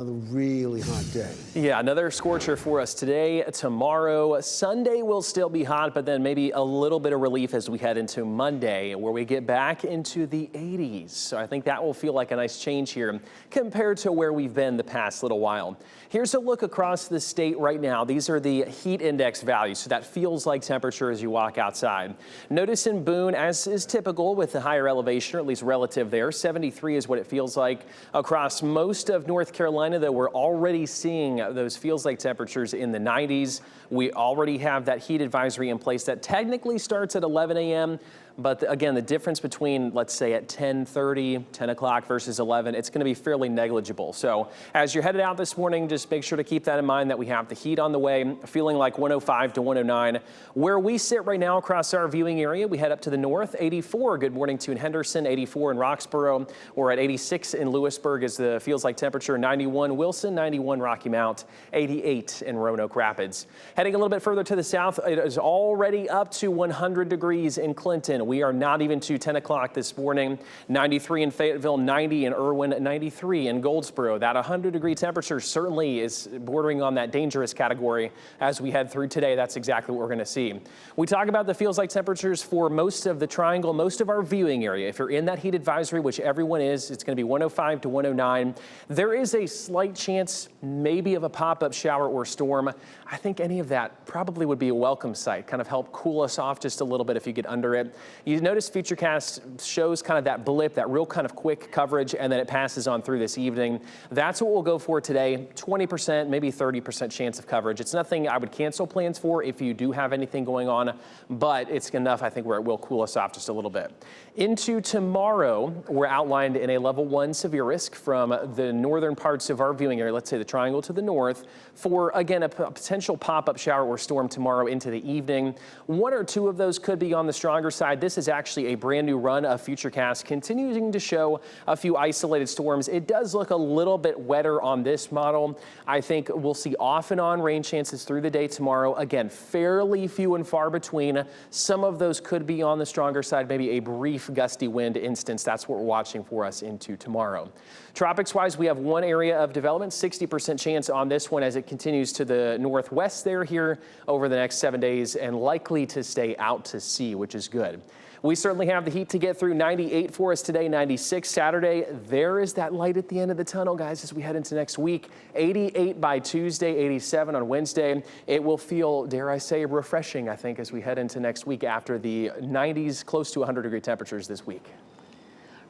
A really hot day. Yeah, another scorcher for us today, tomorrow. Sunday will still be hot, but then maybe a little bit of relief as we head into Monday, where we get back into the 80s. So I think that will feel like a nice change here compared to where we've been the past little while. Here's a look across the state right now. These are the heat index values, so that feels like temperature as you walk outside. Notice in Boone, as is typical with the higher elevation, or at least relative there, 73 is what it feels like across most of North Carolina. Though we're already seeing those feels like temperatures in the 90s. We already have that heat advisory in place that technically starts at 11 a.m. But again, the difference between, let's say, at 10:30, 10 o'clock versus 11, it's going to be fairly negligible. So as you're headed out this morning, just make sure to keep that in mind, that we have the heat on the way, feeling like 105 to 109. Where we sit right now across our viewing area, we head up to the north, 84. Good morning to in Henderson, 84 in Roxborough. We're at 86 in Lewisburg is the feels like temperature, 91 Wilson, 91 Rocky Mount, 88 in Roanoke Rapids. Heading a little bit further to the south, it is already up to 100 degrees in Clinton. We are not even to 10 o'clock this morning. 93 in Fayetteville, 90 in Irwin, 93 in Goldsboro. That 100-degree temperature certainly is bordering on that dangerous category as we head through today. That's exactly what we're going to see. We talk about the feels like temperatures for most of the triangle, most of our viewing area. If you're in that heat advisory, which everyone is, it's going to be 105 to 109. There is a slight chance maybe of a pop-up shower or storm. I think any of that probably would be a welcome sight, kind of help cool us off just a little bit if you get under it. You notice Futurecast shows kind of that blip, that real kind of quick coverage, and then it passes on through this evening. That's what we'll go for today. 20%, maybe 30% chance of coverage. It's nothing I would cancel plans for if you do have anything going on, but it's enough, I think, where it will cool us off just a little bit. Into tomorrow, we're outlined in a level 1 severe risk from the northern parts of our viewing area, let's say the triangle to the north, for, again, a potential pop-up shower or storm tomorrow into the evening. One or two of those could be on the stronger side. This is actually a brand new run of Futurecast, continuing to show a few isolated storms. It does look a little bit wetter on this model. I think we'll see off and on rain chances through the day tomorrow. Again, fairly few and far between. Some of those could be on the stronger side, maybe a brief gusty wind instance. That's what we're watching for us into tomorrow. Tropics-wise, we have one area of development, 60% chance on this one as it continues to the northwest there here over the next 7 days, and likely to stay out to sea, which is good. We certainly have the heat to get through. 98 for us today, 96 Saturday. There is that light at the end of the tunnel, guys, as we head into next week. 88 by Tuesday, 87 on Wednesday. It will feel, dare I say, refreshing, I think, as we head into next week after the 90s, close to 100-degree temperatures this week.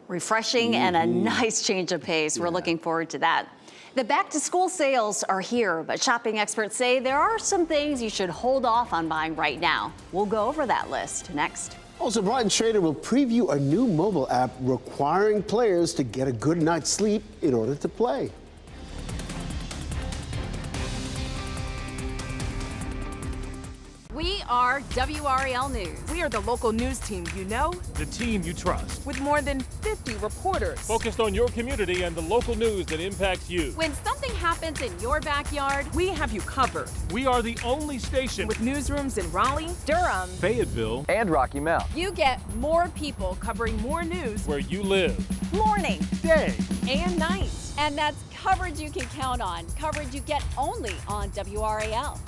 Refreshing and a nice change of pace. We're looking forward to that. The back-to-school sales are here, but shopping experts say there are some things you should hold off on buying right now. We'll go over that list next. Also, Brian Schrader will preview a new mobile app requiring players to get a good night's sleep in order to play. We are WRAL News. We are the local news team you know, the team you trust, with more than 50 reporters focused on your community and the local news that impacts you. When something happens in your backyard, we have you covered. We are the only station with newsrooms in Raleigh, Durham, Fayetteville, and Rocky Mount. You get more people covering more news where you live, morning, day, and night. And that's coverage you can count on, coverage you get only on WRAL.